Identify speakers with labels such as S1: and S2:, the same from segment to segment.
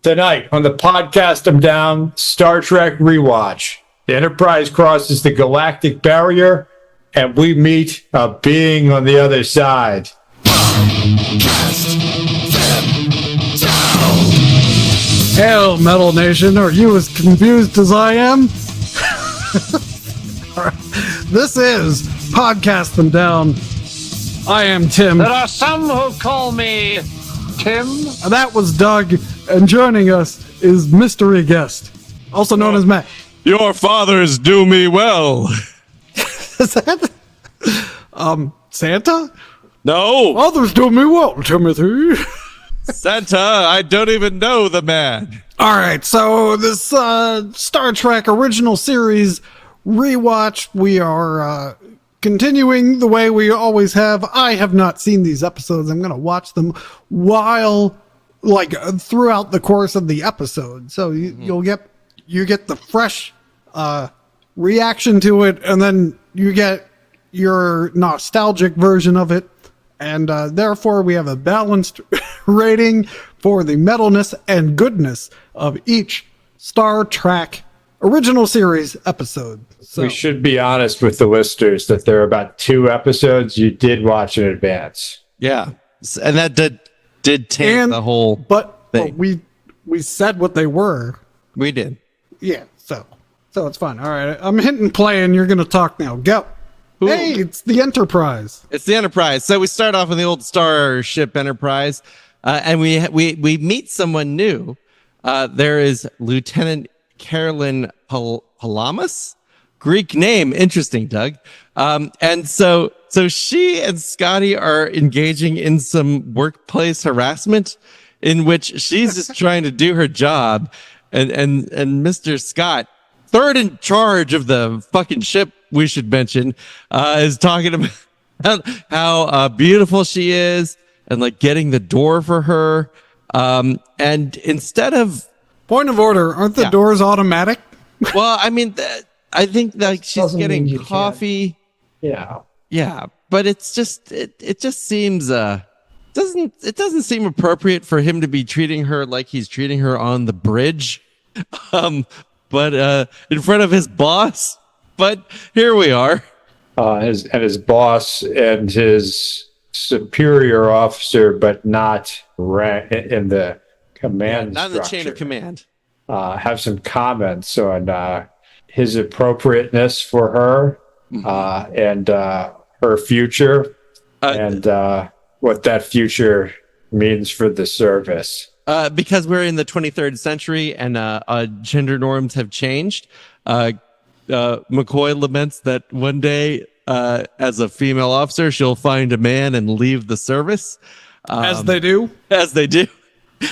S1: Tonight on the podcast I'm down, Star Trek Rewatch. The Enterprise crosses the galactic barrier, and we meet a being on the other side.
S2: Hail, Metal Nation. Are you as confused as I am? This is Podcast Them Down. I am Tim.
S3: There are some who call me Tim.
S2: That was Doug. And joining us is mystery guest, also known as Matt.
S4: Your fathers do me well.
S2: Is that Santa?
S4: No,
S2: Others do me well, Timothy.
S4: Santa, I don't even know the man.
S2: All right, so this Star Trek original series rewatch, we are continuing the way we always have. I have not seen these episodes. I'm going to watch them throughout the course of the episode. So you get the fresh reaction to it, and then you get your nostalgic version of it. And therefore, we have a balanced rating for the metalness and goodness of each Star Trek original series episode. So,
S1: we should be honest with the listeners that there are about 2 episodes you did watch in advance.
S4: Yeah, and that did take the whole thing.
S2: But we said what they were.
S4: We did.
S2: Yeah, so it's fine. All right, I'm hitting play, and you're going to talk now. Go.
S4: Ooh.
S2: Hey, it's the Enterprise.
S4: It's the Enterprise. So we start off in the old starship Enterprise, and we meet someone new. There is Lieutenant Carolyn Palamas. Greek name, interesting, Doug. And so she and Scotty are engaging in some workplace harassment, in which she's just trying to do her job, and Mr. Scott, third in charge of the fucking ship, we should mention, is talking about how beautiful she is, and like getting the door for her. And instead of
S2: Point of order, aren't the doors automatic?
S4: well, I mean, I think like she's
S1: Doesn't mean
S4: getting
S1: you
S4: coffee. Yeah, but it's just it just seems doesn't seem appropriate for him to be treating her like he's treating her on the bridge, but in front of his boss. But here we are.
S1: His boss and his superior officer, but not in the command
S4: Not in the
S1: structure,
S4: chain of command.
S1: have some comments on his appropriateness for her, and her future, and what that future means for the service.
S4: Because we're in the 23rd century and gender norms have changed. McCoy laments that one day, as a female officer, she'll find a man and leave the service.
S2: As they do.
S4: As they do.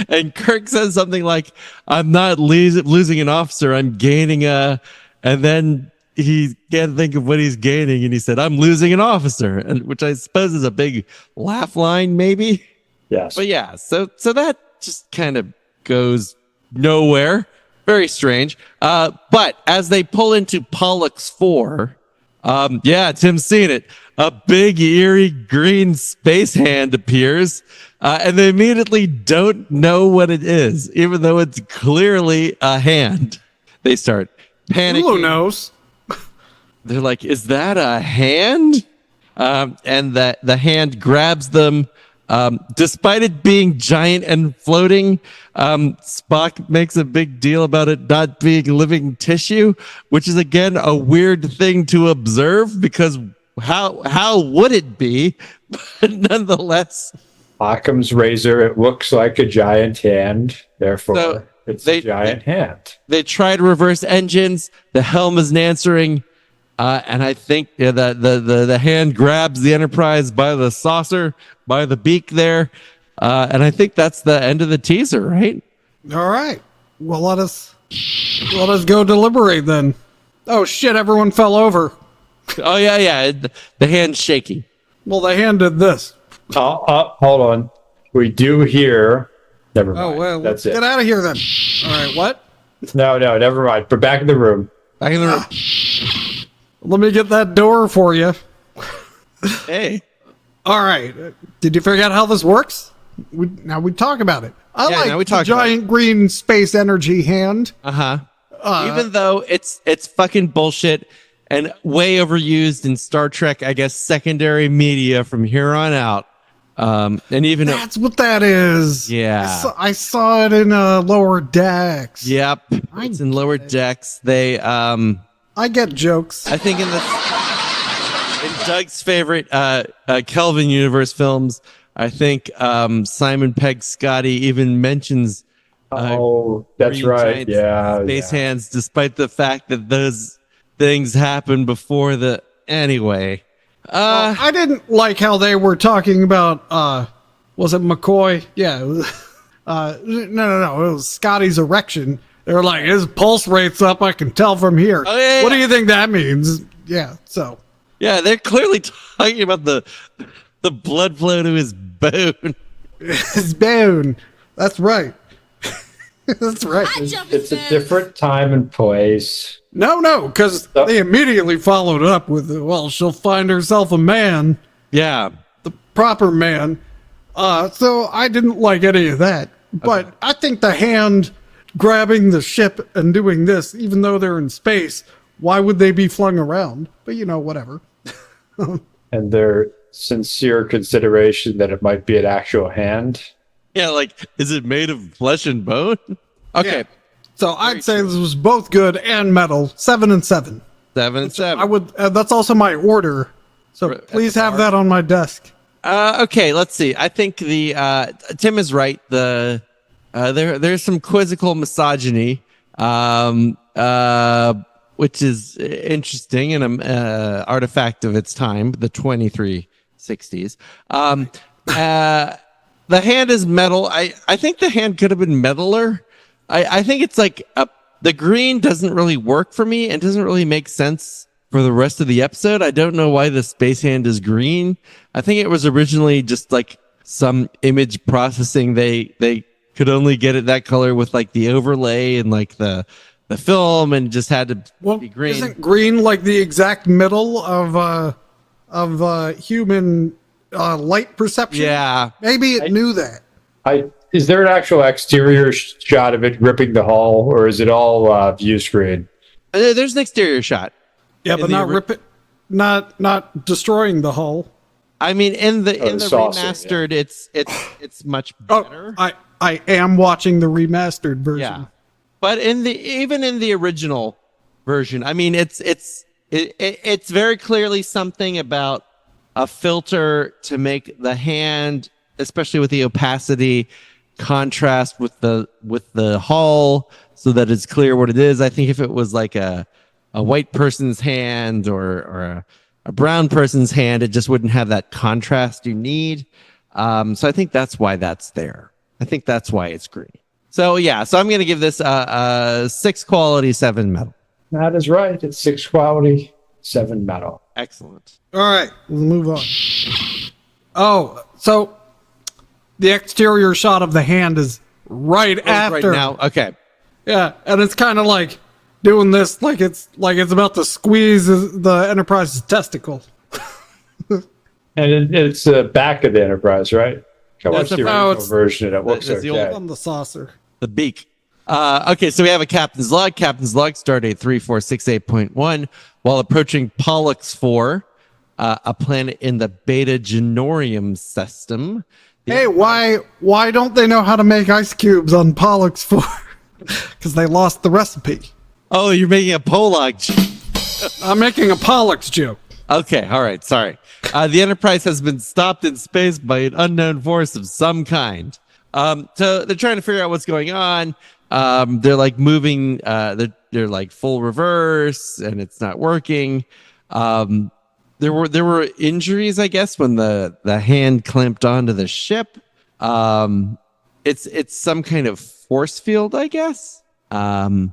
S4: And Kirk says something like, I'm not losing an officer, I'm gaining a... And then he can't think of what he's gaining, and he said, I'm losing an officer, and which I suppose is a big laugh line, maybe?
S1: Yes.
S4: But yeah, so that just kind of goes nowhere. Very strange. But as they pull into Pollux 4, Tim's seen it. A big, eerie green space hand appears, and they immediately don't know what it is, even though it's clearly a hand. They start panicking.
S2: Who knows?
S4: They're like, is that a hand? And the hand grabs them. Despite it being giant and floating, Spock makes a big deal about it not being living tissue, which is, again, a weird thing to observe, because how would it be? But nonetheless,
S1: Occam's razor, it looks like a giant hand, therefore it's a giant hand.
S4: They try to reverse engines. The helm isn't answering. And I think the hand grabs the Enterprise by the saucer, by the beak there. And I think that's the end of the teaser, right?
S2: All right. Well, let us go deliberate then. Oh shit! Everyone fell over.
S4: Oh yeah. The hand's shaky.
S2: Well, the hand did this.
S1: Hold on. We do hear. Never mind.
S2: Oh well,
S1: that's it.
S2: Get out of here then. All right. What?
S1: No, never mind. We're back in the room.
S4: Back in the room.
S2: Let me get that door for you.
S4: Hey.
S2: All right. Did you figure out how this works? now we talk about it. I
S4: Yeah, now we
S2: like the
S4: talk about
S2: giant green space energy hand.
S4: Even though it's fucking bullshit and way overused in Star Trek, I guess secondary media from here on out. And even
S2: That's what that is.
S4: Yeah.
S2: I saw it in Lower Decks.
S4: Yep, it's in Lower Decks. They
S2: I get jokes.
S4: I think in Doug's favorite Kelvin universe films, I think Simon Pegg Scotty even mentions
S1: that's
S4: green
S1: right.
S4: giant
S1: Yeah.
S4: space hands, despite the fact that those things happened before the anyway.
S2: I didn't like how they were talking about was it McCoy? Yeah. No. It was Scotty's erection. They were like, his pulse rate's up, I can tell from here.
S4: Oh, yeah,
S2: what
S4: yeah.
S2: do you think that means? Yeah, so
S4: Yeah, they're clearly talking about the blood flow to his bone.
S2: his bone. That's right. That's right.
S1: It's a different time and place.
S2: No, because they immediately followed up with, well, she'll find herself a man,
S4: Yeah.
S2: the proper man. So I didn't like any of that. But I think the hand grabbing the ship and doing this, even though they're in space, why would they be flung around? But, whatever.
S1: And their sincere consideration that it might be an actual hand.
S4: Yeah, like, is it made of flesh and bone? Okay.
S2: Yeah. So I'd say this was both good and metal. 7 and 7.
S4: 7 and 7.
S2: I would. That's also my order. So
S4: At
S2: please
S4: the
S2: have
S4: bar?
S2: that on my desk.
S4: Okay, let's see. I think the Tim is right. There's some quizzical misogyny, which is interesting and an artifact of its time, the 2360s. The hand is metal. I think the hand could have been metaler. I think it's like the green doesn't really work for me and doesn't really make sense for the rest of the episode. I don't know why the space hand is green. I think it was originally just like some image processing. They could only get it that color with like the overlay and like the film, and just had to be green.
S2: Isn't green like the exact middle of human light perception?
S4: Yeah.
S2: Maybe it knew that.
S1: Is there an actual exterior shot of it ripping the hull, or is it all view screen?
S4: There's an exterior shot.
S2: Yeah, but not destroying the hull.
S4: I mean, in the
S1: saucer,
S4: remastered, it's much
S2: Oh,
S4: better.
S2: I am watching the remastered version.
S4: Yeah, but even in the original version, I mean, it's very clearly something about a filter to make the hand, especially with the opacity, contrast with the hull, so that it's clear what it is. I think if it was like a white person's hand or a brown person's hand, it just wouldn't have that contrast you need. So I think that's why that's there. I think that's why it's green. So yeah, so I'm going to give this a 6 quality, 7 metal.
S1: That is right. It's 6 quality, 7 metal.
S4: Excellent.
S2: All right, we'll move on. Oh, so the exterior shot of the hand is right after.
S4: Right now, okay.
S2: Yeah, and it's kind of like doing this like it's about to squeeze the Enterprise's testicle.
S1: And it's the back of the Enterprise, right? I watched the original
S2: it's-
S1: version, and it looks
S4: it's the old
S1: okay.
S2: On the saucer.
S4: The beak. Okay, so we have a captain's log. Captain's log, stardate 3468.1. While approaching Pollux 4, a planet in the Beta Genorium system.
S2: Hey, why don't they know how to make ice cubes on Pollux 4? Because they lost the recipe.
S4: Oh, you're making a Polog.
S2: I'm making a Pollux joke.
S4: Okay, all right, sorry. The Enterprise has been stopped in space by an unknown force of some kind. So they're trying to figure out what's going on. They're like moving, they're like full reverse, and it's not working. There were injuries, I guess, when the hand clamped onto the ship. It's some kind of force field, I guess. And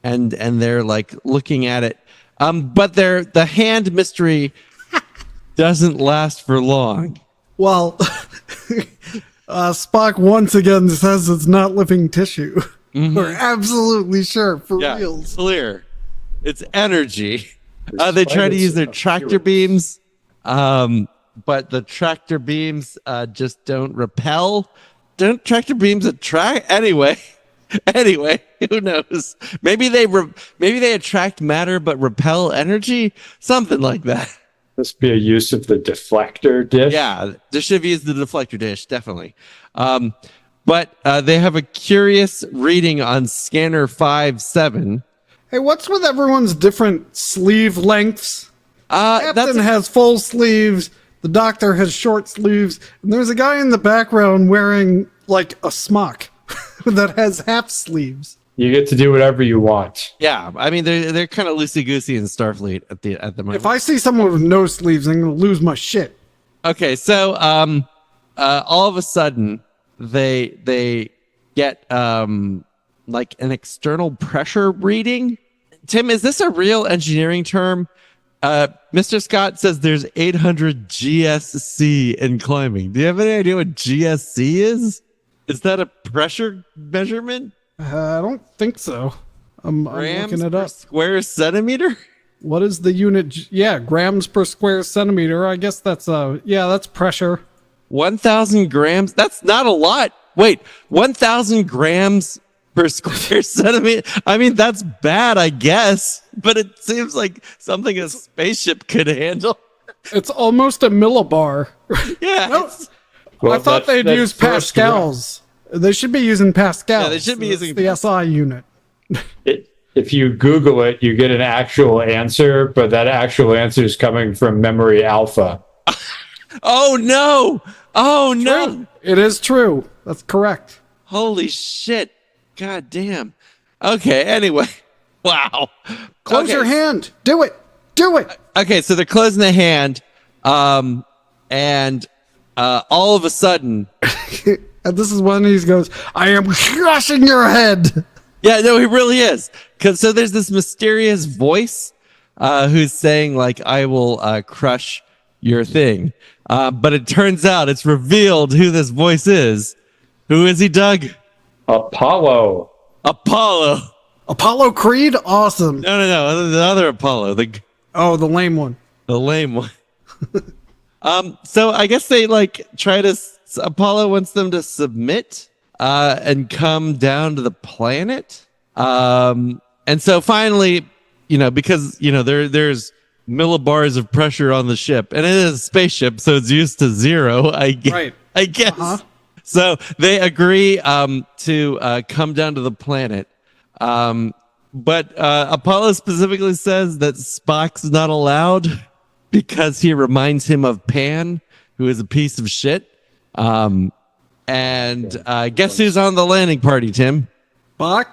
S4: they're like looking at it. But the hand mystery doesn't last for long.
S2: Well, Spock once again says it's not living tissue. We're absolutely sure, for
S4: Yeah,
S2: reals.
S4: clear. It's energy. They try to use their tractor beams, but the tractor beams just don't repel. don't tractor beams attract anyway? Anyway, who knows? Maybe they attract matter but repel energy, something like that.
S1: This be a use of the deflector dish.
S4: Yeah, this should have used the deflector dish, definitely. But they have a curious reading on scanner 5-7.
S2: Hey, what's with everyone's different sleeve lengths? Captain has full sleeves. The doctor has short sleeves. And there's a guy in the background wearing like a smock that has half sleeves.
S1: You get to do whatever you want.
S4: Yeah, I mean they're kind of loosey goosey in Starfleet at the moment.
S2: If I see someone with no sleeves, I'm gonna lose my shit.
S4: Okay, so all of a sudden they get like an external pressure reading. Tim, is this a real engineering term? Mr. Scott says there's 800 GSC in climbing. Do you have any idea what GSC is? Is that a pressure measurement?
S2: I don't think so. I'm looking it up.
S4: Square centimeter?
S2: What is the unit? Yeah, grams per square centimeter. I guess that's that's pressure.
S4: 1,000 grams? That's not a lot. Wait, 1,000 grams per square centimeter? I mean, that's bad, I guess, but it seems like something a spaceship could handle.
S2: It's almost a millibar.
S4: Yeah.
S2: No,
S1: Well,
S2: I thought they'd use pascals. They should be using pascals.
S4: Yeah, they should be using
S2: the SI unit.
S1: If you Google it, you get an actual answer, but that actual answer is coming from memory alpha.
S4: Oh, no. Oh, no.
S2: True. It is true. That's correct.
S4: Holy shit. God damn. Okay, anyway. Wow.
S2: Close your hand. Do it. Do it.
S4: Okay, so they're closing the hand, and all of a sudden...
S2: And this is when he goes, I am crushing your head.
S4: Yeah, no, he really is. So there's this mysterious voice who's saying, like, I will crush your thing. But it turns out it's revealed who this voice is. Who is he, Doug?
S1: Apollo.
S2: Apollo Creed? Awesome.
S4: No. The other Apollo. The
S2: lame one.
S4: The lame one. So I guess they, like, try to... Apollo wants them to submit and come down to the planet. And so finally, because, there's millibars of pressure on the ship, and it is a spaceship, so it's used to zero, I guess.
S2: Right.
S4: I guess.
S2: Uh-huh.
S4: So they agree to come down to the planet. But Apollo specifically says that Spock's not allowed because he reminds him of Pan, who is a piece of shit. Guess who's on the landing party, Tim?
S2: Spock?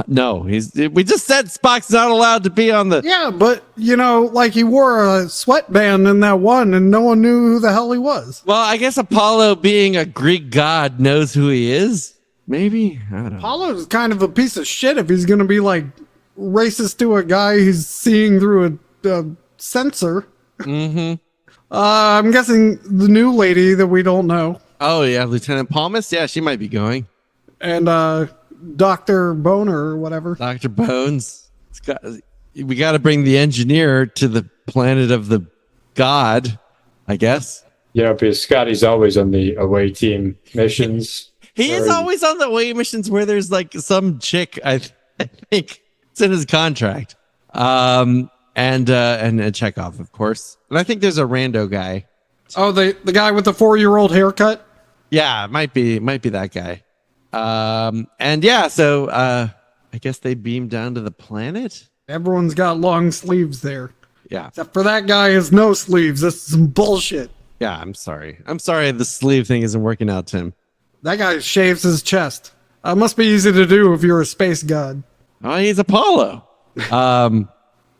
S4: No, we just said Spock's not allowed to be on the...
S2: Yeah, but, he wore a sweatband in that one, and no one knew who the hell he was.
S4: Well, I guess Apollo, being a Greek god, knows who he is. Maybe? I don't know.
S2: Apollo's kind of a piece of shit if he's going to be, racist to a guy he's seeing through a sensor.
S4: Mm-hmm.
S2: I'm guessing the new lady that we don't know.
S4: Oh, yeah, Lieutenant Palmas? Yeah, she might be going.
S2: And Dr. Boner or whatever.
S4: Dr. Bones. We got to bring the engineer to the planet of the god, I guess.
S1: Because Scotty's always on the away team missions.
S4: He is always on the away missions where there's, some chick, I think. It's in his contract. And Chekhov, of course. And I think there's a rando guy.
S2: Oh, the guy with the 4-year-old haircut?
S4: Yeah, it might be that guy. So I guess they beam down to the planet.
S2: Everyone's got long sleeves there.
S4: Yeah.
S2: Except for that guy has no sleeves. This is some bullshit.
S4: Yeah, I'm sorry. The sleeve thing isn't working out, Tim.
S2: That guy shaves his chest. Must be easy to do if you're a space god.
S4: Oh, he's Apollo.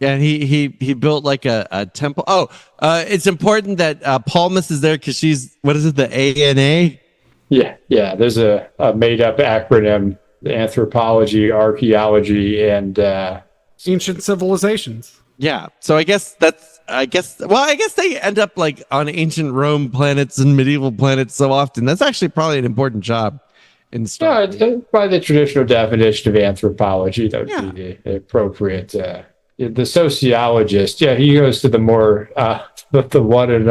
S4: Yeah, and he built a temple. Oh, it's important that Palmas is there because she's, what is it, the ANA?
S1: Yeah. There's a made up acronym: anthropology, archaeology, and
S2: ancient civilizations.
S4: Yeah, so I guess they end up on ancient Rome planets and medieval planets so often. That's actually probably an important job in Star Trek.
S1: By the traditional definition of anthropology, that would be the appropriate the sociologist. Yeah, he goes to the more the one in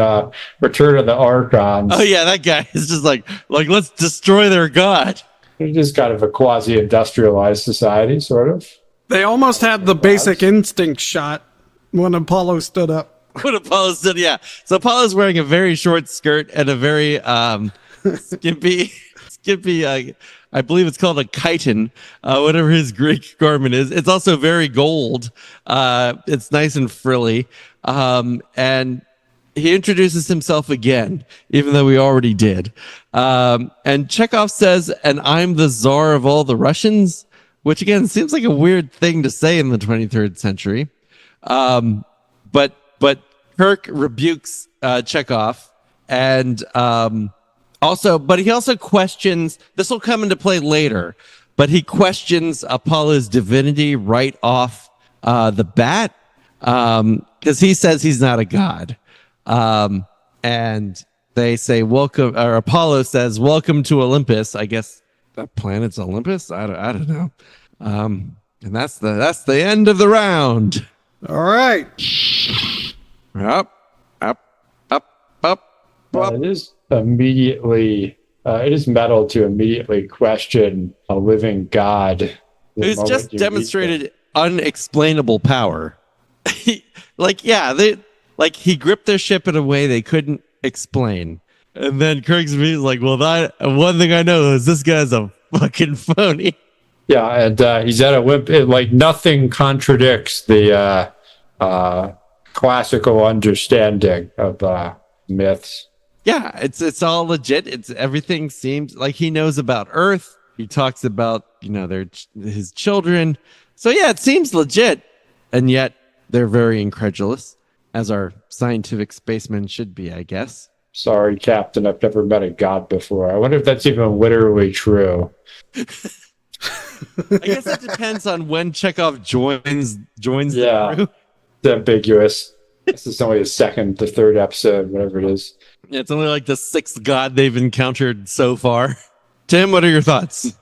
S1: Return of the Archons.
S4: Oh yeah, that guy is just like let's destroy their god.
S1: It's just kind of a quasi-industrialized society, sort of.
S2: They almost had the basic instinct shot when Apollo stood up.
S4: What Apollo said, yeah. So Apollo's wearing a very short skirt and a very skimpy. I believe it's called a chiton, whatever his Greek garment is. It's also very gold. It's nice and frilly, and he introduces himself again, even though we already did. And Chekhov says, "And I'm the czar of all the Russians," which again seems like a weird thing to say in the 23rd century. But Kirk rebukes Chekhov, and he also questions. This will come into play later, but he questions Apollo's divinity right off the bat, because he says he's not a god. And they say, welcome, or Apollo says, welcome to Olympus. I guess that planet's Olympus. I don't know. And that's the end of the round.
S2: All right.
S4: Up.
S1: It is immediately, it is metal to immediately question a living god.
S4: Who's just demonstrated unexplainable power. He gripped their ship in a way they couldn't explain. And then Kirk's like, well, one thing I know is this guy's a fucking phony.
S1: Yeah, and he's at a whip. Like, nothing contradicts the classical understanding of myths.
S4: Yeah, it's all legit. It's everything seems like he knows about Earth. He talks about, his children. So yeah, it seems legit, and yet they're very incredulous, as our scientific spacemen should be, I guess.
S1: Sorry, Captain, I've never met a god before. I wonder if that's even literally true.
S4: I guess that depends on when Chekhov joins
S1: Yeah,
S4: the crew.
S1: It's ambiguous. This is only the third episode, whatever it is.
S4: Yeah, it's only like the sixth god they've encountered so far. Tim, what are your thoughts?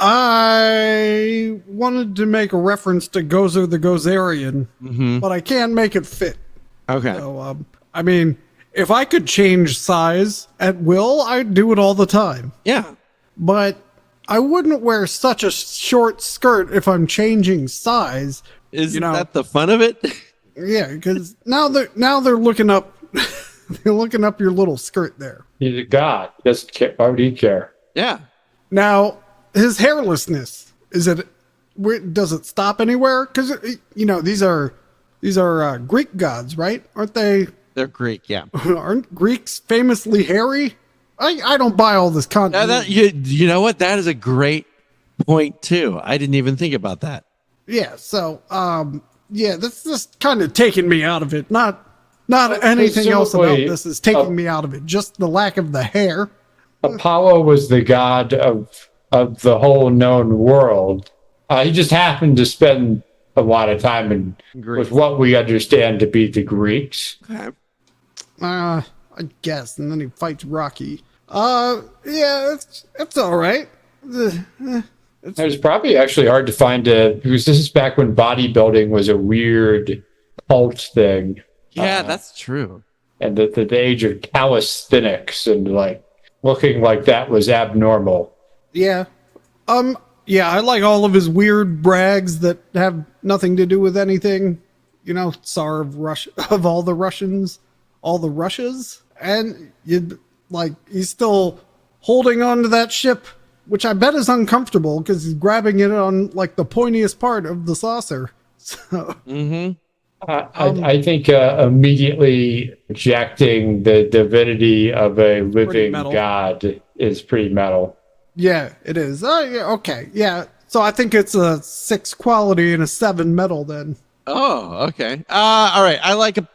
S2: I wanted to make a reference to Gozer the Gozerian, but I can't make it fit.
S4: Okay.
S2: So, if I could change size at will, I'd do it all the time.
S4: Yeah.
S2: But I wouldn't wear such a short skirt if I'm changing size.
S4: Isn't that the fun of it?
S2: Yeah, because now they're looking up, they're looking up your little skirt there.
S1: He's a god. He doesn't care. Why would he care?
S4: Yeah.
S2: Now, his hairlessness, does it stop anywhere? Because, these are Greek gods, right? Aren't they?
S4: They're Greek, yeah.
S2: Aren't Greeks famously hairy? I don't buy all this content.
S4: You know what? That is a great point, too. I didn't even think about that.
S2: Yeah, so, that's just kind of taking me out of it. Not anything else about this is taking me out of it. Just the lack of the hair.
S1: Apollo was the god of the whole known world. He just happened to spend a lot of time with what we understand to be the Greeks.
S4: Okay.
S2: I guess. And then he fights Rocky. It's all right.
S1: It was probably actually hard to find because this is back when bodybuilding was a weird cult thing.
S4: Yeah, that's true.
S1: And the age of calisthenics and looking like that was abnormal.
S2: Yeah. I like all of his weird brags that have nothing to do with anything. Tsar of all the Russians, all the Russias. And he's still holding on to that ship, which I bet is uncomfortable because he's grabbing it on the pointiest part of the saucer. So.
S1: I think immediately rejecting the divinity of a living god is pretty metal.
S2: Yeah, it is. Okay. Yeah. So I think it's a 6 quality and a 7 metal then.
S4: Oh, okay. All right. I like a...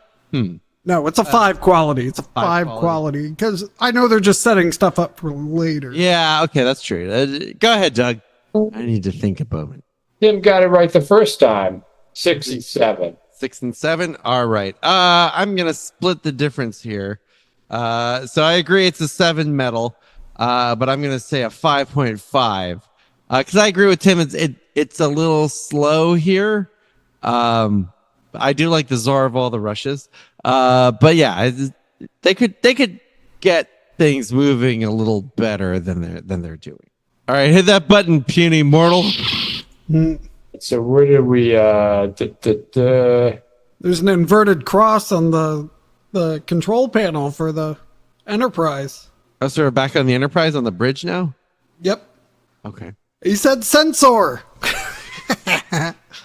S2: No, it's a 5 quality. It's a 5 quality because I know they're just setting stuff up for later.
S4: Yeah, okay. That's true. Go ahead, Doug. I need to think about it.
S1: Tim got it right the first time. 6 and 7.
S4: 6 and 7. All right. I'm gonna split the difference here. So I agree it's a 7 metal, but I'm gonna say a 5.5 because I agree with Tim. It's a little slow here. I do like the czar of all the Rushes. But yeah, they could get things moving a little better than they're doing. All right, hit that button, puny mortal.
S1: So where did we?
S2: There's an inverted cross on the control panel for the Enterprise.
S4: Oh, so we're back on the Enterprise on the bridge now?
S2: Yep.
S4: Okay.
S2: He said sensor.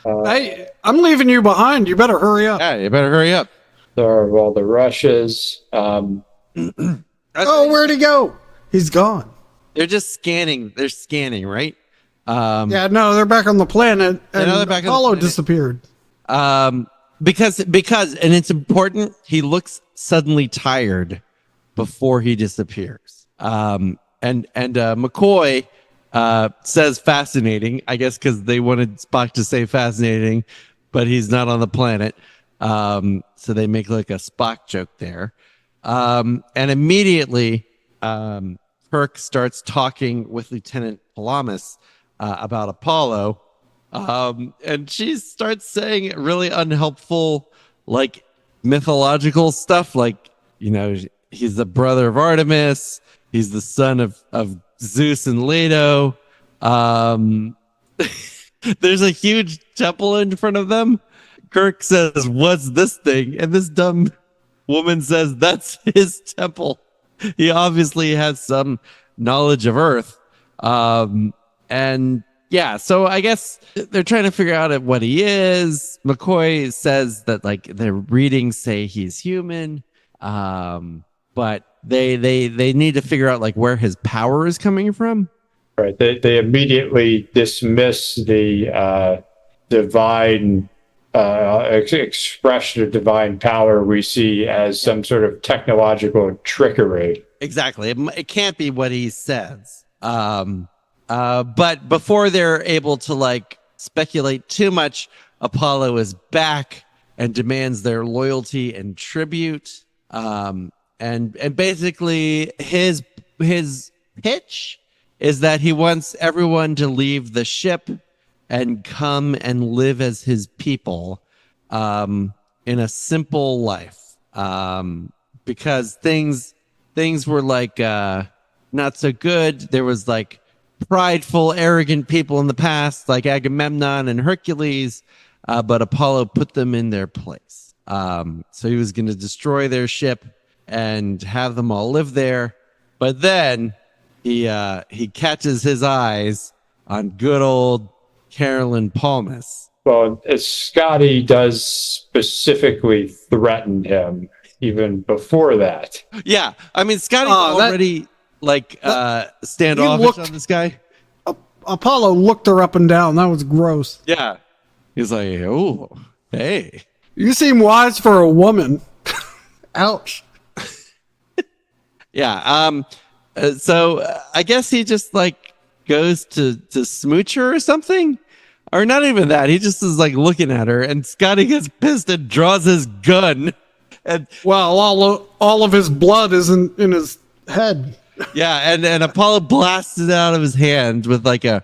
S2: Hey, I'm leaving you behind. You better hurry up.
S4: Yeah, you better hurry up.
S1: There are all the Rushes.
S2: Oh, where'd he go? He's gone.
S4: They're just scanning. They're scanning, right?
S2: Yeah, no, they're back on the planet, and
S4: they're back on the
S2: Apollo
S4: planet.
S2: Disappeared.
S4: Because and it's important. He looks suddenly tired before he disappears. And McCoy says fascinating, I guess, because they wanted Spock to say fascinating, but he's not on the planet. So they make like a Spock joke there. And immediately, Kirk starts talking with Lieutenant Palamas about Apollo. And she starts saying really unhelpful, like mythological stuff, like, you know, he's the brother of Artemis. He's the son of Zeus and Leto. There's a huge temple in front of them. Kirk says, "What's this thing?" And this dumb woman says, "That's his temple." He obviously has some knowledge of Earth. And yeah, so I guess they're trying to figure out what he is. McCoy says that like the readings say he's human. But they need to figure out like where his power is coming from.
S1: Right. They immediately dismiss the divine expression of divine power we see as some sort of technological trickery.
S4: Exactly. It can't be what he says. But before they're able to like speculate too much, Apollo is back and demands their loyalty and tribute. And basically his pitch is that he wants everyone to leave the ship and come and live as his people in a simple life. Because things were like not so good. There was like prideful, arrogant people in the past, like Agamemnon and Hercules, but Apollo put them in their place. So he was going to destroy their ship and have them all live there. But then he catches his eyes on good old Carolyn Palmas.
S1: Well, Scotty does specifically threaten him even before that.
S4: Yeah, I mean, Scotty's already standoffish on this guy.
S2: Apollo looked her up and down. That was gross.
S4: Yeah. He's like, oh, hey.
S2: You seem wise for a woman. Ouch.
S4: Yeah. So I guess he just like goes to smooch her or something, or not even that. He just is like looking at her, and Scotty gets pissed and draws his gun. And
S2: well, all of his blood is in his head.
S4: Yeah, and Apollo blasts it out of his hand with like a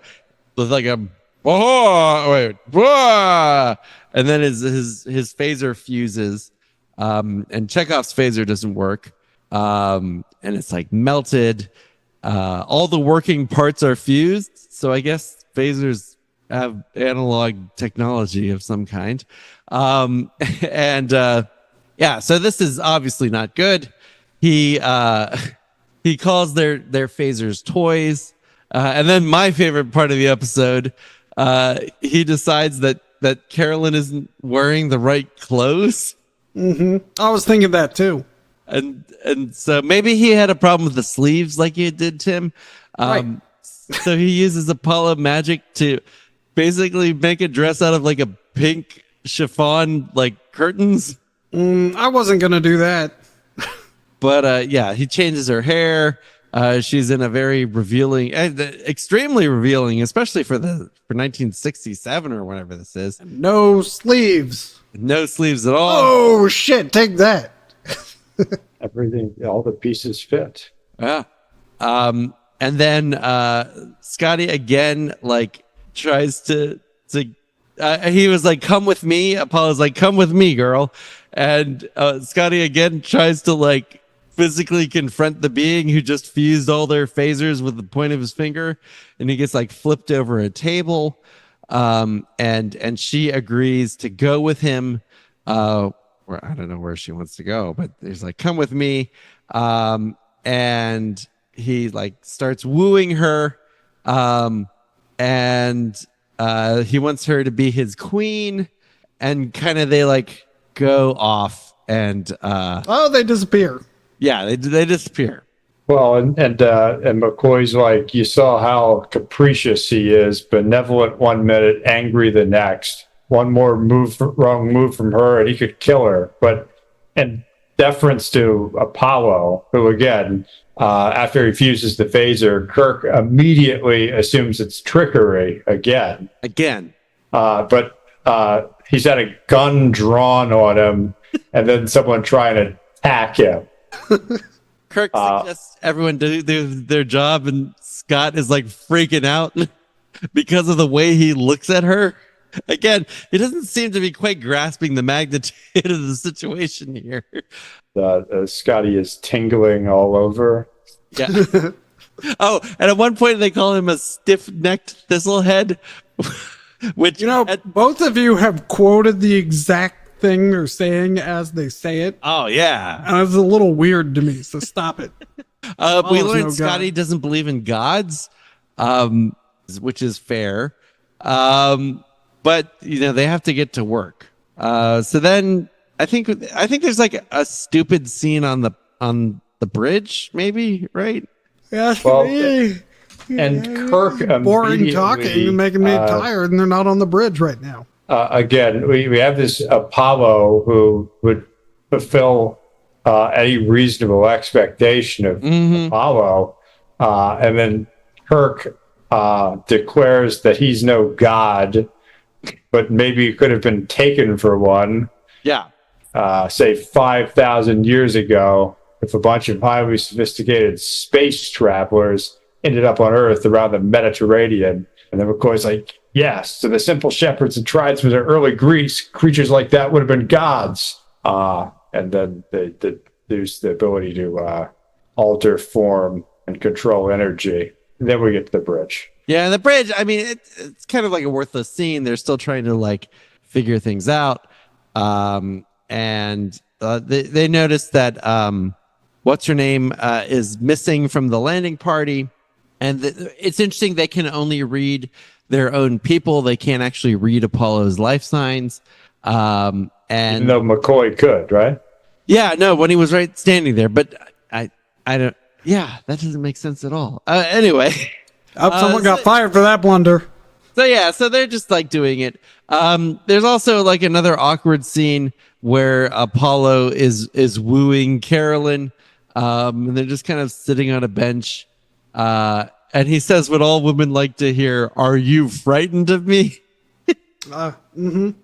S4: oh wait, whoa! And then his phaser fuses, and Chekhov's phaser doesn't work. And it's like melted. All the working parts are fused. So I guess phasers have analog technology of some kind. Yeah, so this is obviously not good. He calls their phasers toys. And then my favorite part of the episode, he decides that Carolyn isn't wearing the right clothes.
S2: Mm-hmm. I was thinking that too.
S4: And so maybe he had a problem with the sleeves like you did, Tim.
S2: Right.
S4: So he uses Apollo magic to basically make a dress out of like a pink chiffon, like curtains.
S2: I wasn't going to do that.
S4: But yeah, he changes her hair. She's in a very revealing, extremely revealing, especially for 1967 or whatever this is.
S2: No sleeves.
S4: No sleeves at all.
S2: Oh, shit. Take that.
S1: Everything, all the pieces fit.
S4: Yeah. And then Scotty again like tries to he was like, "Come with me." Apollo's like, "Come with me, girl." And Scotty again tries to like physically confront the being who just fused all their phasers with the point of his finger, and he gets like flipped over a table. And she agrees to go with him. Or I don't know where she wants to go, but he's like, "Come with me." And he like starts wooing her. And he wants her to be his queen, and kind of they like go off and
S2: they disappear.
S4: yeah, they disappear.
S1: Well, and McCoy's like, you saw how capricious he is, benevolent one minute, angry the next. One more wrong move from her, and he could kill her. But in deference to Apollo, who again, after he fuses the phaser, Kirk immediately assumes it's trickery again. But he's had a gun drawn on him, and then someone trying to attack him.
S4: Kirk suggests everyone do their job, and Scott is like freaking out because of the way he looks at her. Again, he doesn't seem to be quite grasping the magnitude of the situation here.
S1: Scotty is tingling all over.
S4: Yeah. Oh, and at one point they call him a stiff-necked thistlehead, which
S2: both of you have quoted the exact thing they're saying as they say it.
S4: Oh yeah,
S2: and it's a little weird to me. So stop it.
S4: We learned Scotty doesn't believe in gods, which is fair. But they have to get to work. So then I think there's like a stupid scene on the bridge, maybe, right?
S2: Yeah.
S1: Well, and Kirk
S2: boring talking and making me tired, and they're not on the bridge right now.
S1: Again, we have this Apollo who would fulfill any reasonable expectation of Apollo, and then Kirk declares that he's no god, but maybe could have been taken for one.
S4: Yeah.
S1: Say 5,000 years ago, if a bunch of highly sophisticated space travelers ended up on Earth around the Mediterranean. And then McCoy's like, yes, to the simple shepherds and tribesmen of early Greece, creatures like that would have been gods. And then there's the ability to alter form and control energy. And then we get to the bridge.
S4: Yeah, the bridge, I mean, it's kind of like a worthless scene. They're still trying to like figure things out. And they notice that what's her name is missing from the landing party. And it's interesting, they can only read their own people. They can't actually read Apollo's life signs. And
S1: even though McCoy could, right?
S4: Yeah, no, when he was right standing there. But I don't, yeah, that doesn't make sense at all. Anyway.
S2: Someone got fired for that blunder.
S4: So they're just like doing it. There's also like another awkward scene where Apollo is wooing Carolyn. And they're just kind of sitting on a bench. And he says what all women like to hear, "Are you frightened of me?" And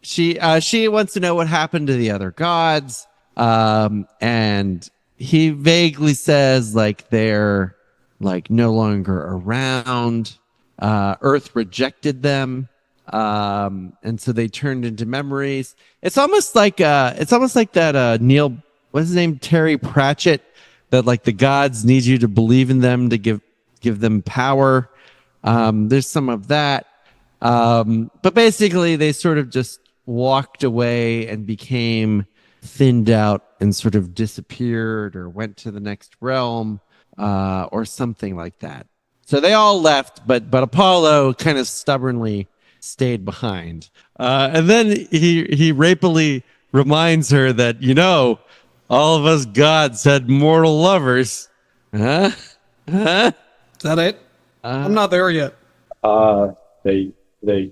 S4: she wants to know what happened to the other gods. And he vaguely says like they're like no longer around. Earth rejected them. And so they turned into memories. It's almost like that Neil, what's his name? Terry Pratchett, that like the gods need you to believe in them to give them power. There's some of that. But basically they sort of just walked away and became thinned out and sort of disappeared or went to the next realm, or something like that. So they all left, but Apollo kind of stubbornly stayed behind. And then he rapily reminds her that, all of us gods had mortal lovers. Huh?
S2: Is that it? I'm not there yet.
S1: They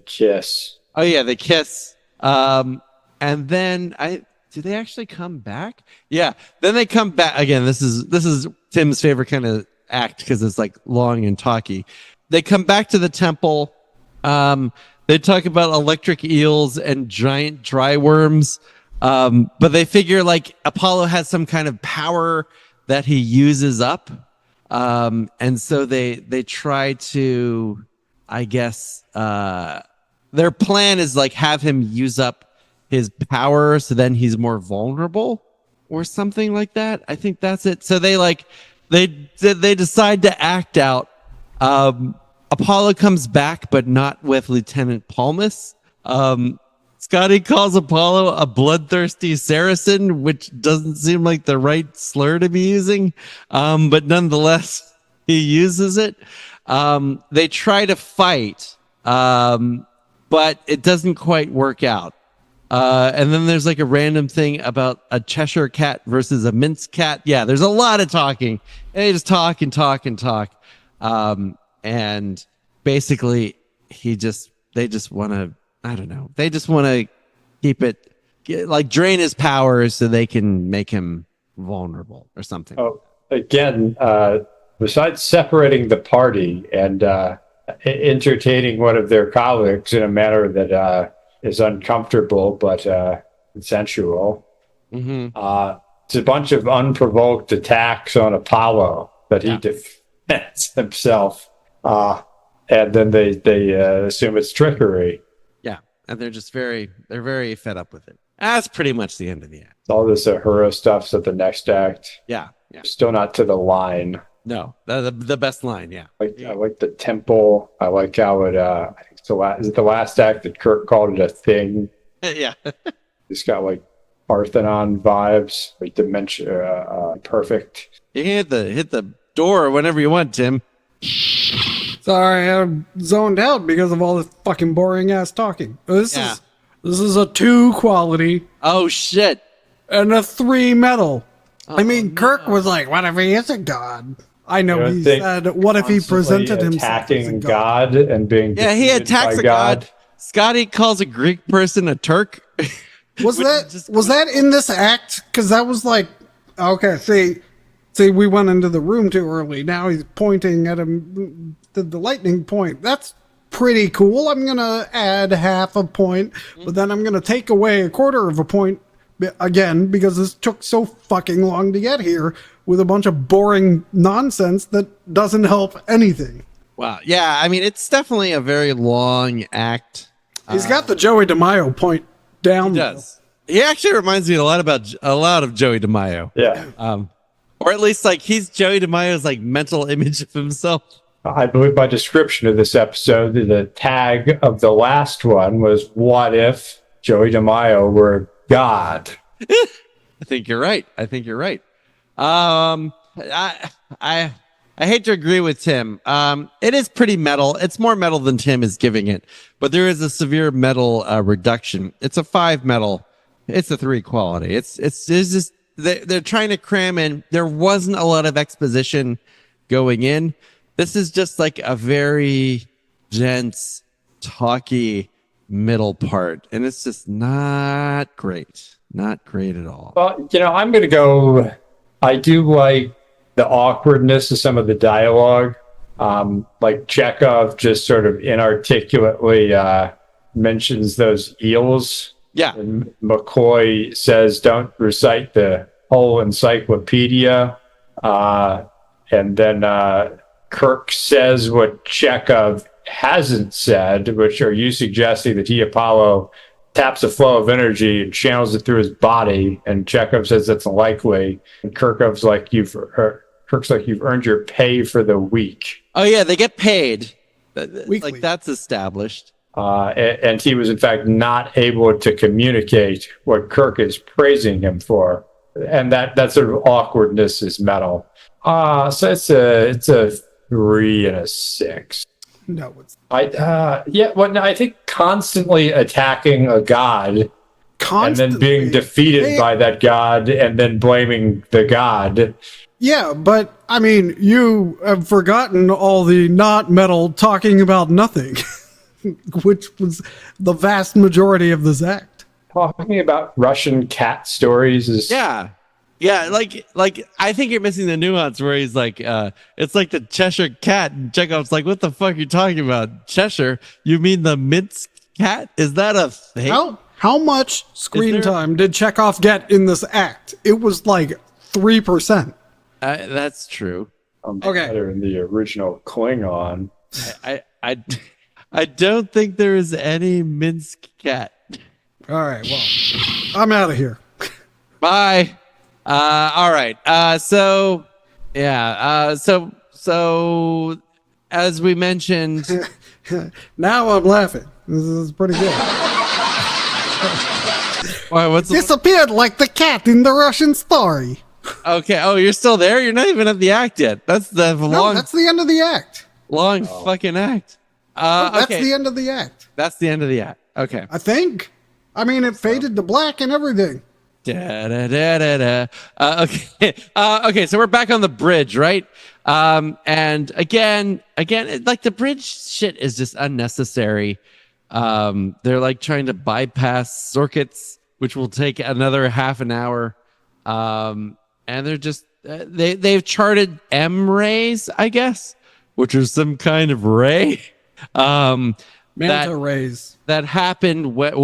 S1: kiss.
S4: Oh yeah, they kiss. And then do they actually come back? Yeah. Then they come back again. This is Tim's favorite kind of act because it's like long and talky. They come back to the temple. They talk about electric eels and giant dry worms. But they figure like Apollo has some kind of power that he uses up. And so they try to, I guess, their plan is like have him use up his power so then he's more vulnerable or something like that. I think that's it. So they decide to act out. Apollo comes back, but not with Lieutenant Palmas. Scotty calls Apollo a bloodthirsty Saracen, which doesn't seem like the right slur to be using. But nonetheless, he uses it. They try to fight, but it doesn't quite work out. And then there's like a random thing about a Cheshire cat versus a mince cat. Yeah, there's a lot of talking. And they just talk and talk and talk. And basically they just want to, I don't know. They just want to drain his powers so they can make him vulnerable or something.
S1: Oh, again, besides separating the party and entertaining one of their colleagues in a manner that is uncomfortable but consensual, it's a bunch of unprovoked attacks on Apollo that he defends himself, and then they assume it's trickery.
S4: Yeah, and they're very fed up with it. That's pretty much the end of the act.
S1: All this Uhura stuff's at the next act.
S4: Yeah.
S1: Still not to the line.
S4: No, the best line. Yeah.
S1: I like the temple. I like how it. I think is it the last act that Kirk called it a thing?
S4: Yeah.
S1: It's got like Parthenon vibes, like dementia, perfect.
S4: You can hit the door whenever you want, Tim.
S2: Sorry, I'm zoned out because of all this fucking boring ass talking. This is a 2 quality.
S4: Oh shit.
S2: And a 3 metal. I mean, Kirk was like, what if he is a god? I know he said, what if he presented himself as a god?
S1: And being
S4: he attacks a god. Scotty calls a Greek person a Turk.
S2: Was that in this act? Because that was like, okay, see, we went into the room too early. Now he's pointing at him, the lightning point. That's pretty cool. I'm going to add half a point, but then I'm going to take away a quarter of a point again, because this took so fucking long to get here with a bunch of boring nonsense that doesn't help anything.
S4: Wow. Yeah, I mean, it's definitely a very long act.
S2: He's got the Joey DeMaio point down.
S4: He does. He actually reminds me a lot of Joey DeMaio.
S1: Yeah.
S4: Or at least like he's Joey DeMaio's like mental image of himself.
S1: I believe by description of this episode, the tag of the last one was, what if Joey DeMaio were God?
S4: I think you're right. I hate to agree with Tim. It is pretty metal. It's more metal than Tim is giving it, but there is a severe metal reduction. It's a 5 metal. It's a 3 quality. It's just they're trying to cram in. There wasn't a lot of exposition going in. This is just like a very dense, talky middle part, and it's just not great. Not great at all.
S1: Well, I'm going to go. I do like the awkwardness of some of the dialogue. Like Chekhov just sort of inarticulately mentions those eels.
S4: Yeah.
S1: And McCoy says, don't recite the whole encyclopedia. And then Kirk says what Chekhov hasn't said, which are you suggesting that Apollo taps a flow of energy and channels it through his body, and Chekhov says that's unlikely, and Kirk's like, you've earned your pay for the week.
S4: Oh yeah, they get paid.
S2: Weekly.
S4: Like that's established.
S1: And he was in fact not able to communicate what Kirk is praising him for, and that sort of awkwardness is metal. So it's a 3 and a 6.
S2: No, it's
S1: I think constantly attacking a god and then being defeated by that god and then blaming the god.
S2: Yeah, but I mean, you have forgotten all the not metal talking about nothing, which was the vast majority of this act.
S1: Talking about Russian cat stories is
S4: Yeah, like I think you're missing the nuance where he's like, it's like the Cheshire cat, and Chekhov's like, what the fuck are you talking about? Cheshire? You mean the mince cat? Is that a thing?
S2: How much screen time did Chekhov get in this act? It was like 3%.
S4: That's true.
S2: Okay.
S1: Better in the original Klingon.
S4: I don't think there is any Minsk cat.
S2: All right. Well, I'm out of here.
S4: Bye. All right. So as we mentioned,
S2: Now I'm laughing. This is pretty good.
S4: what's
S2: Disappeared like the cat in the Russian story.
S4: okay? Oh, you're still there. You're not even at the act yet. That's the
S2: No,
S4: long,
S2: that's the end of the act.
S4: long fucking act.
S2: That's
S4: Okay.
S2: the end of the act.
S4: That's the end of the act. Okay.
S2: I think. I mean, it faded to black and everything.
S4: Da, da, da, da, da. Okay. Okay. So we're back on the bridge, right? And again, like the bridge shit is just unnecessary. They're like trying to bypass circuits, which will take another half an hour. And they're just they've charted M rays, I guess, which are some kind of ray.
S2: Manta rays.
S4: That happened when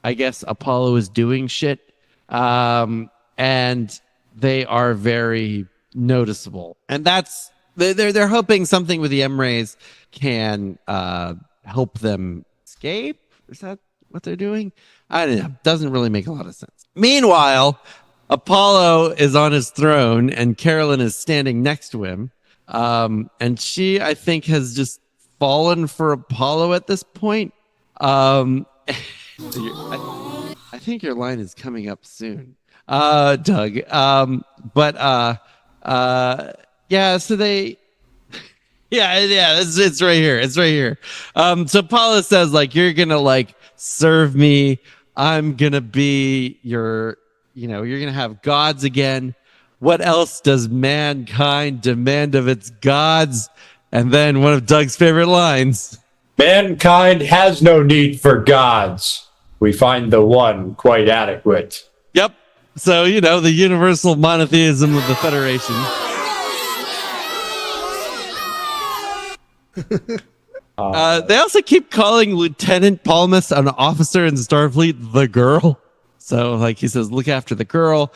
S4: I guess Apollo is doing shit. And they are very noticeable. And that's they're hoping something with the M rays can help them escape. Is that what they're doing? I don't know. Doesn't really make a lot of sense. Meanwhile, Apollo is on his throne and Carolyn is standing next to him. And she, I think, has just fallen for Apollo at this point. I think your line is coming up soon, Doug. Yeah, so they, yeah, it's right here. It's right here. So Apollo says, like, you're going to like serve me. I'm going to be your, you're going to have gods again. What else does mankind demand of its gods? And then one of Doug's favorite lines.
S1: Mankind has no need for gods. We find the one quite adequate.
S4: Yep. So, the universal monotheism of the Federation. They also keep calling Lieutenant Palmas, an officer in Starfleet, the girl. So, like he says, look after the girl.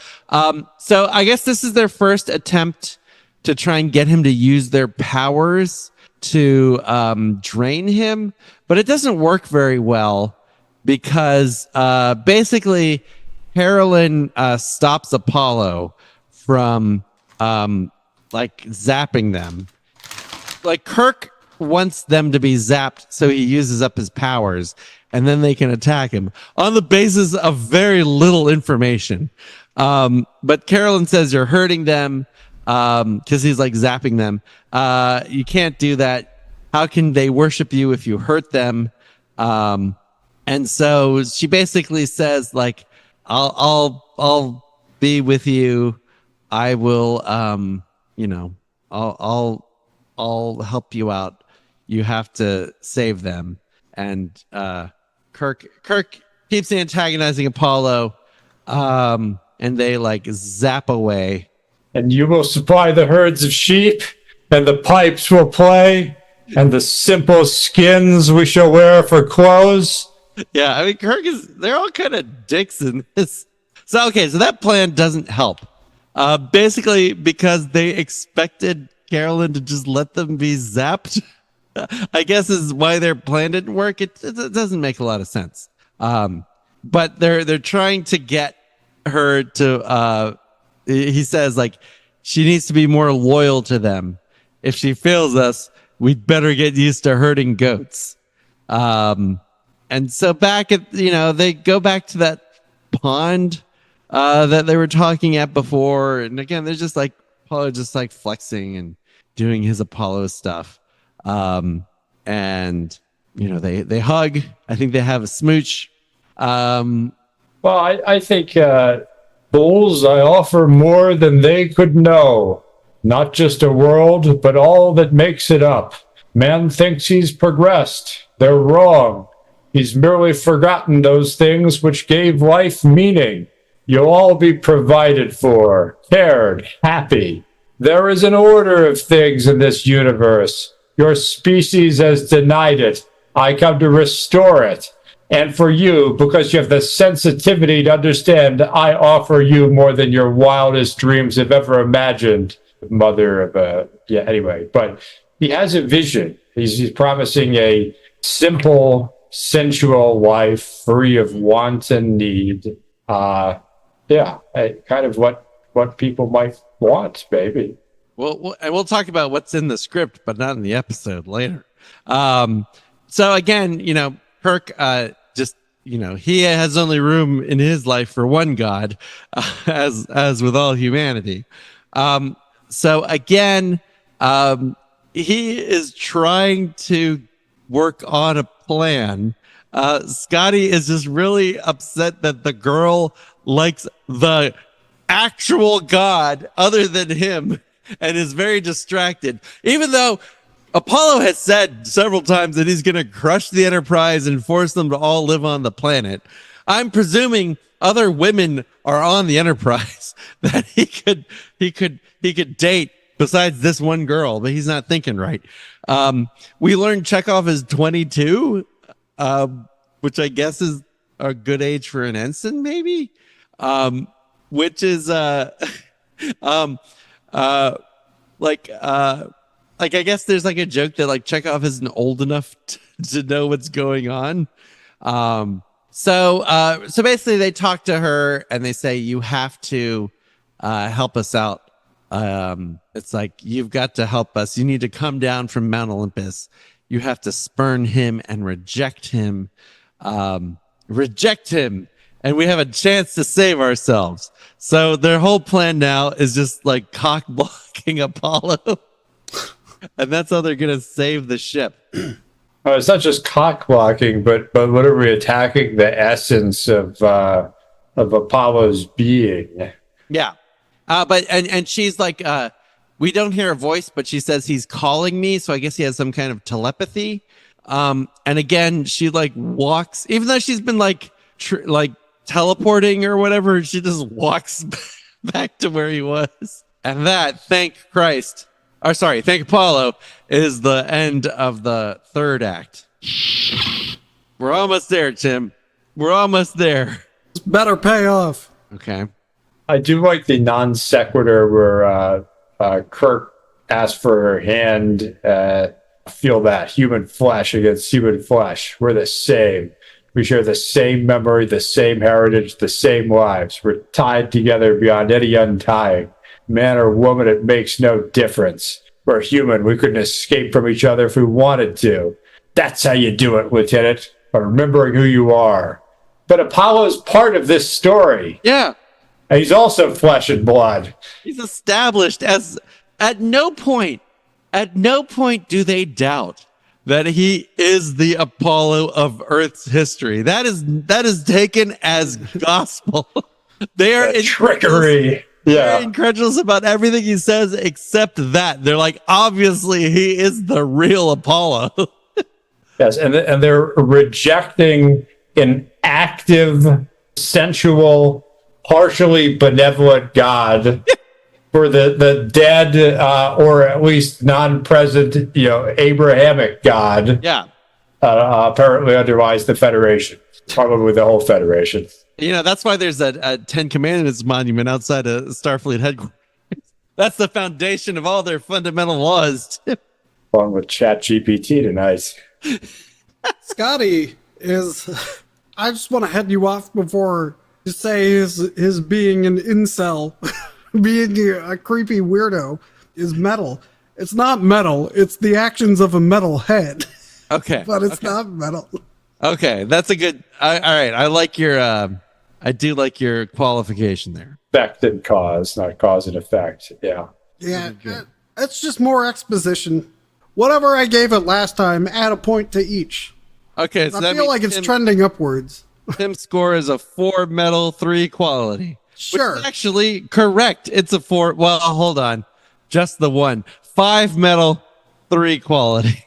S4: So I guess this is their first attempt to try and get him to use their powers to drain him. But it doesn't work very well because basically Carolyn stops Apollo from zapping them. Like Kirk wants them to be zapped so he uses up his powers and then they can attack him on the basis of very little information. But Carolyn says you're hurting them because he's like zapping them. You can't do that. How can they worship you if you hurt them? And so she basically says, like, I'll be with you. I will, I'll help you out. You have to save them. And Kirk keeps antagonizing Apollo, and they like zap away.
S1: And you will supply the herds of sheep, and the pipes will play, and the simple skins we shall wear for clothes.
S4: Yeah, I mean, they're all kind of dicks in this. So that plan doesn't help. Basically, because they expected Carolyn to just let them be zapped, I guess is why their plan didn't work. It doesn't make a lot of sense. But they're trying to get her to, he says, like, she needs to be more loyal to them. If she fails us, we'd better get used to herding goats. And so back at, they go back to that pond that they were talking at before. And again, they're just like, Apollo just like flexing and doing his Apollo stuff. And, they hug. I think they have a smooch.
S1: Well, I think, bulls, I offer more than they could know. Not just a world, but all that makes it up. Man thinks he's progressed. They're wrong. He's merely forgotten those things which gave life meaning. You'll all be provided for, cared, happy. There is an order of things in this universe. Your species has denied it. I come to restore it. And for you, because you have the sensitivity to understand, I offer you more than your wildest dreams have ever imagined. Mother of a, yeah, anyway. But he has a vision. He's promising a simple, sensual life free of want and need. Kind of what people might want, maybe.
S4: We'll talk about what's in the script, but not in the episode later. So again, Kirk, he has only room in his life for one God, as with all humanity. So again, he is trying to work on a plan. Scotty is just really upset that the girl likes the actual God other than him and is very distracted, even though Apollo has said several times that he's going to crush the Enterprise and force them to all live on the planet. I'm presuming other women are on the Enterprise that he could date besides this one girl, but he's not thinking right. We learned Chekhov is 22, which I guess is a good age for an ensign, maybe. Which is I guess there's like a joke that like Chekhov isn't old enough to know what's going on. So basically they talk to her and they say, you have to help us out. It's like, you've got to help us. You need to come down from Mount Olympus. You have to spurn him and reject him. And we have a chance to save ourselves. So their whole plan now is just like cock blocking Apollo. And that's how they're going to save the ship.
S1: It's not just cock blocking, but literally attacking the essence of Apollo's being.
S4: Yeah. But she's like, we don't hear a voice, but she says he's calling me. So I guess he has some kind of telepathy. And again, she like walks, even though she's been like teleporting or whatever, she just walks back to where he was. And that, thank Apollo, is the end of the third act. We're almost there, Tim. We're almost there.
S2: This better pay off.
S4: Okay.
S1: I do like the non sequitur where Kirk asked for her hand. Feel that human flesh against human flesh. We're the same. We share the same memory, the same heritage, the same lives. We're tied together beyond any untying. Man or woman, it makes no difference. We're human. We couldn't escape from each other if we wanted to. That's how you do it, Lieutenant, by remembering who you are. But Apollo's part of this story.
S4: Yeah.
S1: And he's also flesh and blood.
S4: He's established as, at no point do they doubt that he is the Apollo of Earth's history. That is taken as gospel. They are
S1: trickery.
S4: They're incredulous about everything he says except that. They're like, obviously, he is the real Apollo.
S1: Yes, and they're rejecting an active, sensual, partially benevolent God for the dead, or at least non-present, Abrahamic God.
S4: Yeah.
S1: Apparently underlies the Federation, probably the whole Federation.
S4: That's why there's a 10 Commandments monument outside of Starfleet headquarters. That's the foundation of all their fundamental laws.
S1: Along with ChatGPT tonight.
S2: Scotty is... I just want to head you off before you say his being an incel, being a creepy weirdo, is metal. It's not metal. It's the actions of a metal head.
S4: Okay.
S2: But it's not metal.
S4: Okay, that's a good... all right, I like your... I do like your qualification there.
S1: Effect and cause, not cause and effect. Yeah.
S2: Yeah, it's just more exposition. Whatever I gave it last time, add a point to each.
S4: Okay, so
S2: I feel like it's trending upwards.
S4: Tim's score is a 4 metal, 3 quality.
S2: Sure.
S4: Which is actually correct. It's a 4. Well, hold on. Just the one. 5 metal, 3 quality.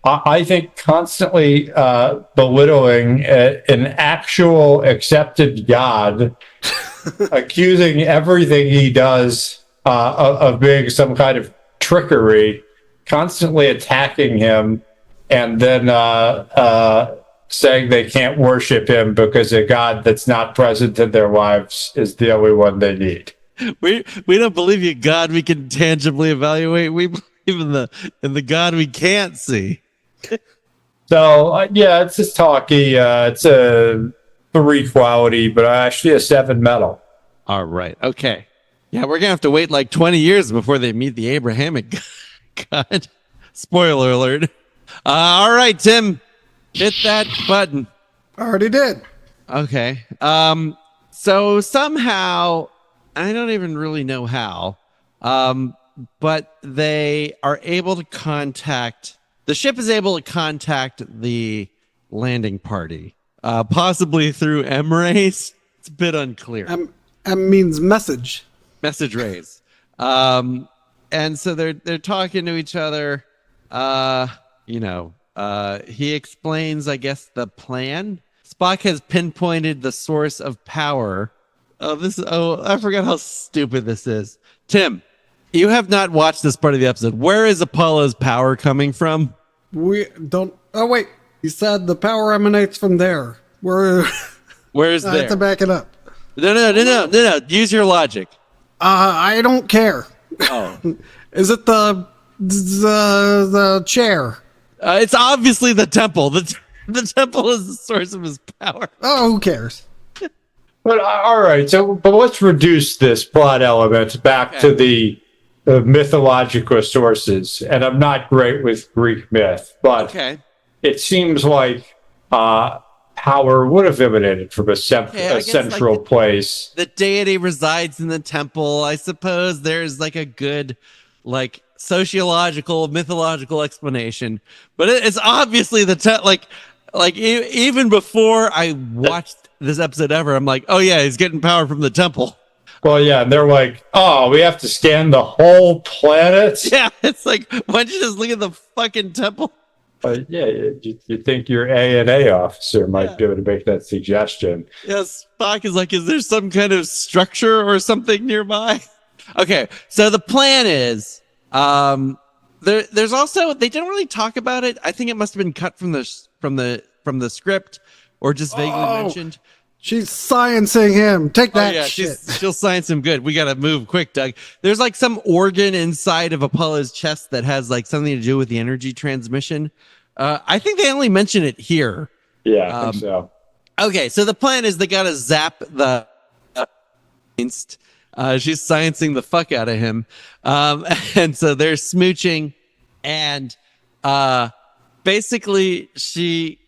S1: I think constantly belittling an actual accepted God, accusing everything he does of being some kind of trickery, constantly attacking him, and then saying they can't worship him because a god that's not present in their lives is the only one they need.
S4: We don't believe you, God. We can tangibly evaluate. We believe in the God we can't see.
S1: So yeah, it's just talky. It's a 3 quality, but actually a 7 metal.
S4: All right. Okay. Yeah, we're gonna have to wait like 20 years before they meet the Abrahamic God. Spoiler alert. All right, Tim, hit that button.
S2: Already did.
S4: Okay. So somehow, I don't even really know how, but they are able to contact. The ship is able to contact the landing party, possibly through M-rays. It's a bit unclear.
S2: M means message.
S4: Message rays. And so they're talking to each other. He explains, I guess, the plan. Spock has pinpointed the source of power. I forgot how stupid this is. Tim, you have not watched this part of the episode. Where is Apollo's power coming from?
S2: We don't. Oh wait, you said the power emanates from there.
S4: Where's
S2: I have
S4: there?
S2: to back it up.
S4: No. Use your logic.
S2: I don't care.
S4: Oh,
S2: Is it the chair?
S4: it's obviously the temple. The temple is the source of his power.
S2: Oh, who cares?
S1: But all right, but let's reduce this plot element back to the mythological sources. And I'm not great with Greek myth, but it seems like power would have emanated from a central place.
S4: The deity resides in the temple. I suppose there's like a good, like, sociological, mythological explanation, but it's obviously even before I watched this episode ever, I'm like, oh yeah, he's getting power from the temple.
S1: Well, yeah, and they're like, oh, we have to scan the whole planet?
S4: Yeah, it's like, why don't you just look at the fucking temple?
S1: Yeah, you think your A&A officer might be able to make that suggestion.
S4: Yes, Spock is like, is there some kind of structure or something nearby? Okay, so the plan is, there's also, they didn't really talk about it. I think it must have been cut from the script or just vaguely mentioned.
S2: She's sciencing him. Take that shit.
S4: She'll science him good. We got to move quick, Doug. There's like some organ inside of Apollo's chest that has like something to do with the energy transmission. I think they only mention it here.
S1: Yeah, I think so.
S4: Okay, so the plan is they got to zap the... she's sciencing the fuck out of him. And so they're smooching, and basically she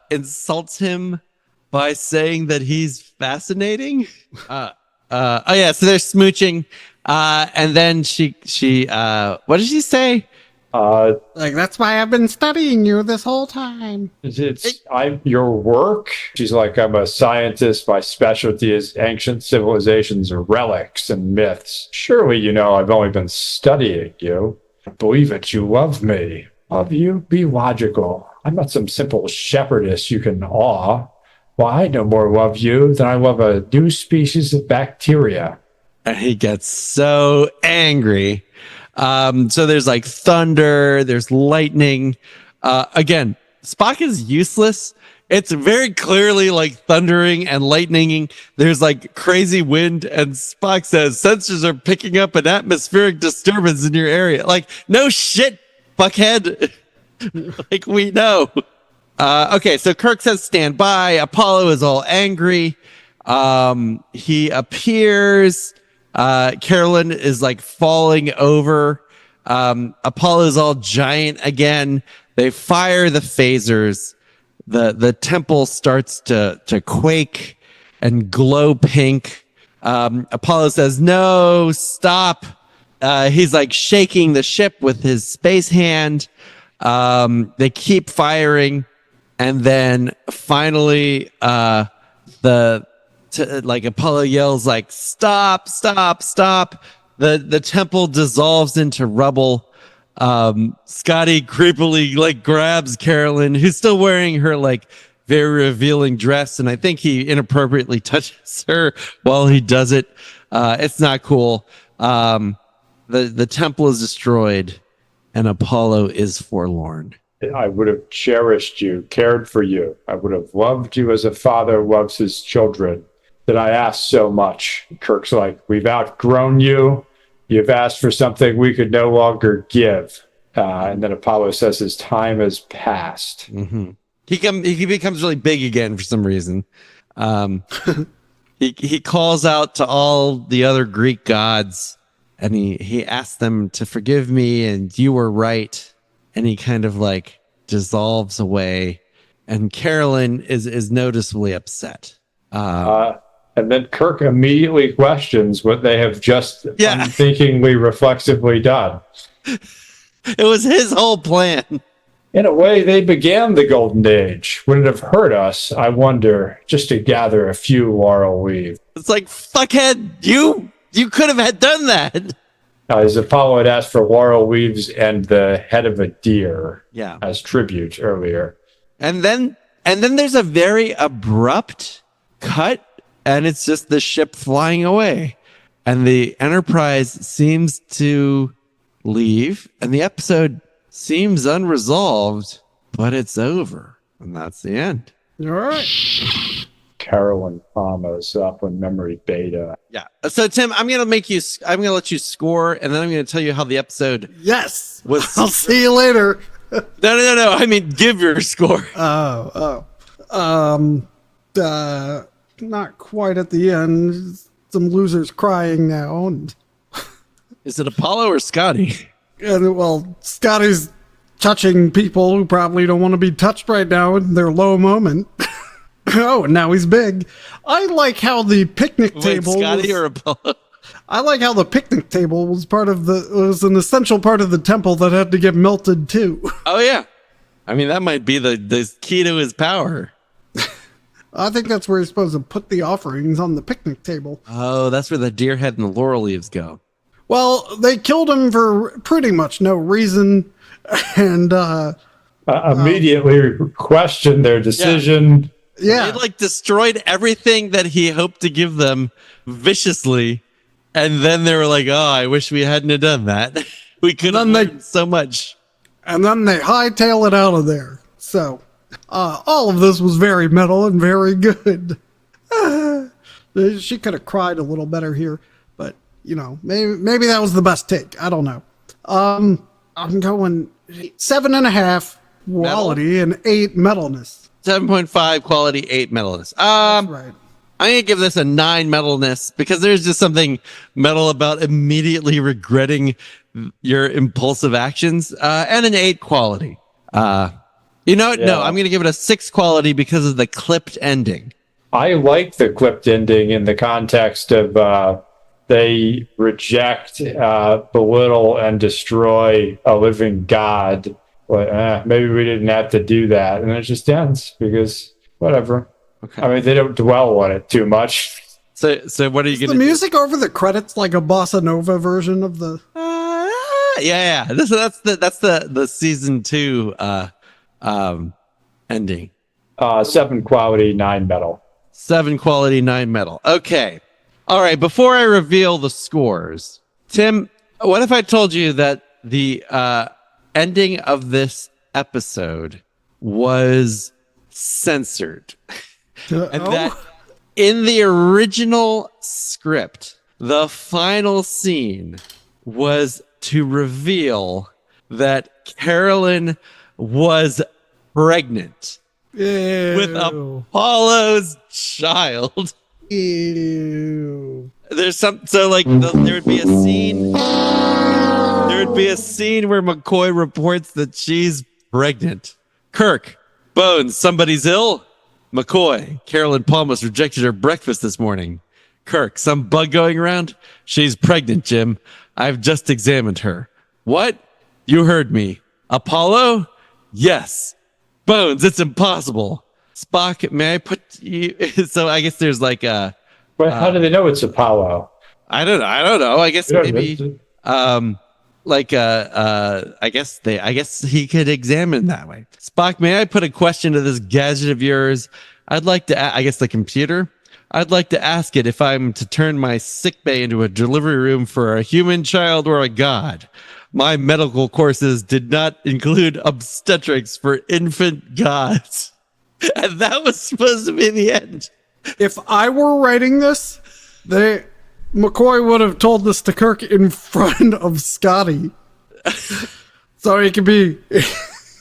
S4: insults him by saying that he's fascinating. So they're smooching, and then she what did she say?
S2: Like, that's why I've been studying you this whole time.
S1: Your work? She's like, I'm a scientist. My specialty is ancient civilizations, relics, and myths. Surely you know I've only been studying you. I believe it. You love me. Love you? Be logical. I'm not some simple shepherdess you can awe. Well, I no more love you than I love a new species of bacteria.
S4: And he gets so angry. So there's like thunder, there's lightning. Again, Spock is useless. It's very clearly like thundering and lightninging. There's like crazy wind, and Spock says sensors are picking up an atmospheric disturbance in your area. Like, no shit, fuckhead. Like, we know. Okay, so Kirk says stand by. Apollo is all angry. He appears. Carolyn is like falling over. Apollo's all giant again. They fire the phasers. The temple starts to quake and glow pink. Apollo says, no, stop. He's like shaking the ship with his space hand. They keep firing. And then finally, Apollo yells like, stop, stop, stop. The temple dissolves into rubble. Scotty creepily like grabs Carolyn, who's still wearing her like very revealing dress. And I think he inappropriately touches her while he does it. It's not cool. The temple is destroyed and Apollo is forlorn.
S1: I would have cherished you, cared for you. I would have loved you as a father loves his children. That I asked so much. Kirk's like, we've outgrown you. You've asked for something we could no longer give. And then Apollo says his time has passed.
S4: Mm-hmm. He becomes really big again for some reason. He calls out to all the other Greek gods, and he asks them to forgive me, and you were right. And he kind of like dissolves away, and Carolyn is noticeably upset.
S1: And then Kirk immediately questions what they have just unthinkingly, reflexively done.
S4: It was his whole plan.
S1: In a way, they began the Golden Age. Would it have hurt us, I wonder, just to gather a few laurel leaves?
S4: It's like, fuckhead, you could have had done that.
S1: As Apollo had asked for laurel leaves and the head of a deer as tribute earlier.
S4: And then there's a very abrupt cut, and it's just the ship flying away. And the Enterprise seems to leave, and the episode seems unresolved, but it's over. And that's the end.
S2: All right.
S1: Carolyn Palmer's up on memory beta.
S4: Yeah. So Tim, I'm gonna let you score, and then I'm gonna tell you how the episode was.
S2: I'll see you later.
S4: No. I mean, give your score.
S2: Not quite at the end. Some losers crying now, and
S4: Is it Apollo or Scotty?
S2: well, Scotty's touching people who probably don't want to be touched right now in their low moment. Oh, and now he's big. I like how the picnic table.
S4: Scotty or Apollo?
S2: I like how the picnic table was was an essential part of the temple that had to get melted too.
S4: Oh yeah, I mean that might be the key to his power.
S2: I think that's where you're supposed to put the offerings, on the picnic table.
S4: Oh, that's where the deer head and the laurel leaves go.
S2: Well, they killed him for pretty much no reason, and
S1: immediately questioned their decision.
S2: Yeah,
S4: They destroyed everything that he hoped to give them viciously, and then they were like, "Oh, I wish we hadn't have done that. We could have learned so much."
S2: And then they hightail it out of there. So, all of this was very metal and very good. She could have cried a little better here, but maybe that was the best take. I don't know. I'm going 7.5 quality and 8 metalness.
S4: 7.5 quality, 8 metalness.
S2: That's right.
S4: I'm gonna give this a 9 metalness because there's just something metal about immediately regretting your impulsive actions, and an 8 quality. No, I'm gonna give it a 6 quality because of the clipped ending.
S1: I like the clipped ending in the context of they reject, belittle, and destroy a living god. But maybe we didn't have to do that, and it just ends because whatever. Okay. I mean, they don't dwell on it too much.
S4: So what are you going to do?
S2: The music over the credits like a bossa nova version of the?
S4: Yeah. That's the season 2 ending.
S1: 7 quality, 9 metal.
S4: 7 quality, 9 metal. Okay. All right. Before I reveal the scores, Tim, what if I told you that the ending of this episode was censored? And that in the original script, the final scene was to reveal that Carolyn was pregnant with Apollo's child.
S2: Ew.
S4: There's there would be a scene. There would be a scene where McCoy reports that she's pregnant. Kirk, Bones, somebody's ill. McCoy, Carolyn Palmas rejected her breakfast this morning. Kirk, some bug going around? She's pregnant, Jim. I've just examined her. What? You heard me. Apollo? Yes. Bones, it's impossible. Spock, may I put you... So I guess there's like a...
S1: Well, how do they know it's Apollo?
S4: I don't know. I guess maybe... I guess he could examine that way. Spock, may I put a question to this gadget of yours? I'd like to, I guess the computer. I'd like to ask it if I'm to turn my sickbay into a delivery room for a human child or a god. my medical courses did not include obstetrics for infant gods. And that was supposed to be the end.
S2: If I were writing this, McCoy would have told this to Kirk in front of Scotty. So he could be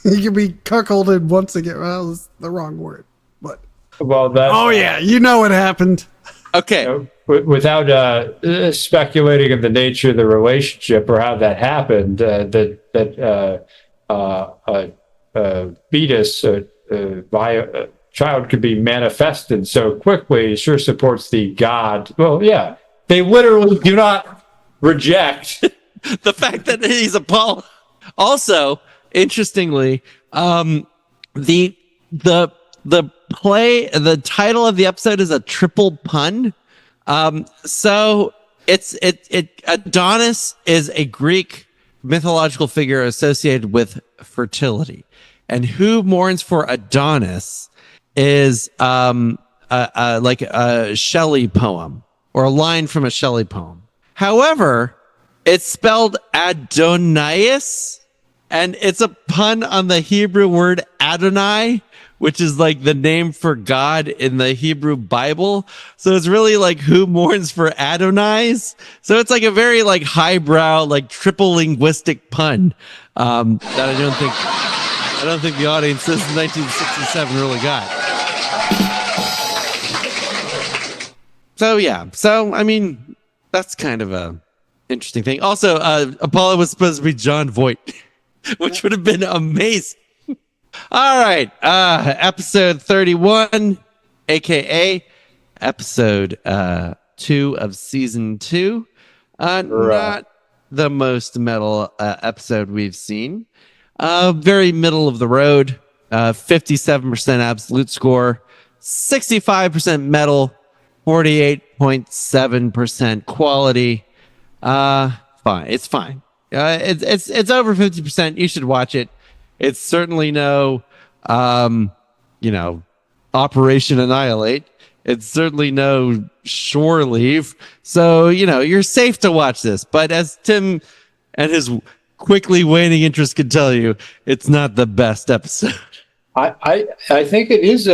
S2: cuckolded once again. Well, that's the wrong word. But oh yeah, you know what happened.
S4: Okay.
S1: Without speculating of the nature of the relationship or how that happened, fetus, child could be manifested so quickly sure supports the God. Well, yeah, they literally do not reject
S4: the fact that he's Apollo. Also, interestingly, the title of the episode is a triple pun. So Adonais is a Greek mythological figure associated with fertility, and who mourns for Adonis is like a Shelley poem or a line from a Shelley poem. However, it's spelled Adonais, and it's a pun on the Hebrew word Adonai, which is like the name for God in the Hebrew Bible. So it's really like who mourns for Adonais. So it's like a very like highbrow, like triple linguistic pun that I don't think the audience since 1967 really got. So yeah, so I mean that's kind of a interesting thing. Also, Apollo was supposed to be John Voight, which would have been amazing. All right, episode 31, aka episode 2 of season 2. Not the most metal episode we've seen. Very middle of the road. 57% absolute score, 65% metal, 48.7% quality. Fine. It's fine. It's over 50%. You should watch it. It's certainly no, Operation Annihilate. It's certainly no Shore Leave. So, you're safe to watch this. But as Tim and his quickly waning interest can tell you, it's not the best episode.
S1: I think it is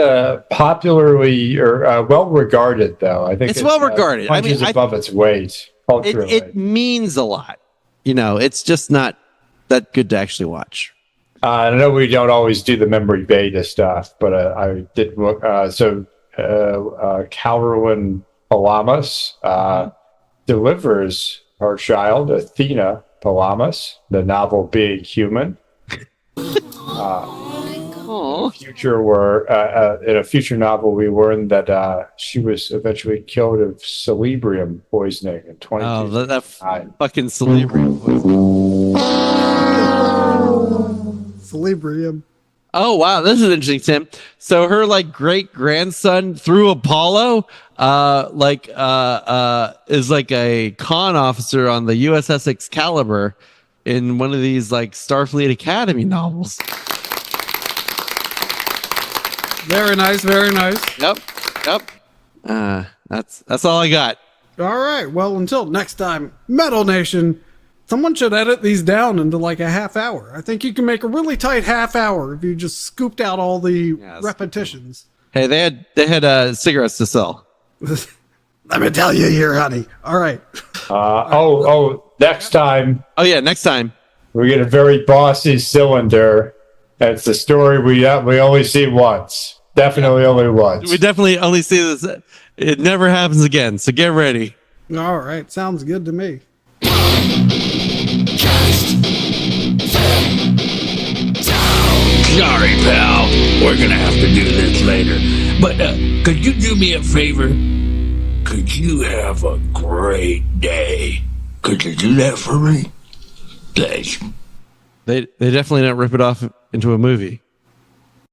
S1: popularly or well regarded, though. I think
S4: it's well regarded.
S1: Punches above its weight culturally.
S4: It means a lot. It's just not that good to actually watch.
S1: I know we don't always do the memory beta stuff, but I did look. Carolyn Palamas delivers her child, Athena Palamas, the novel Big Human. In a future novel, we learned that she was eventually killed of cerebrium poisoning in 20.
S4: Oh, that fucking cerebrium poisoning.
S2: Cerebrium.
S4: Oh wow, this is interesting, Tim. So her great grandson through Apollo, is like a con officer on the USS Excalibur in one of these Starfleet Academy novels.
S2: Very nice, very nice.
S4: Yep. That's all I got.
S2: All right. Well, until next time, Metal Nation. Someone should edit these down into a half hour. I think you can make a really tight half hour if you just scooped out all the repetitions.
S4: Hey, they had cigarettes to sell.
S2: Let me tell you here, honey. All right.
S1: Next time.
S4: Oh yeah, next time
S1: we get a very bossy cylinder. That's the story we only see once. Definitely only once.
S4: We definitely only see this. It never happens again. So get ready.
S2: All right. Sounds good to me.
S5: Sorry, pal. We're gonna have to do this later. But could you do me a favor? Could you have a great day? Could you do that for me? Thanks.
S4: They definitely don't rip it off into a movie.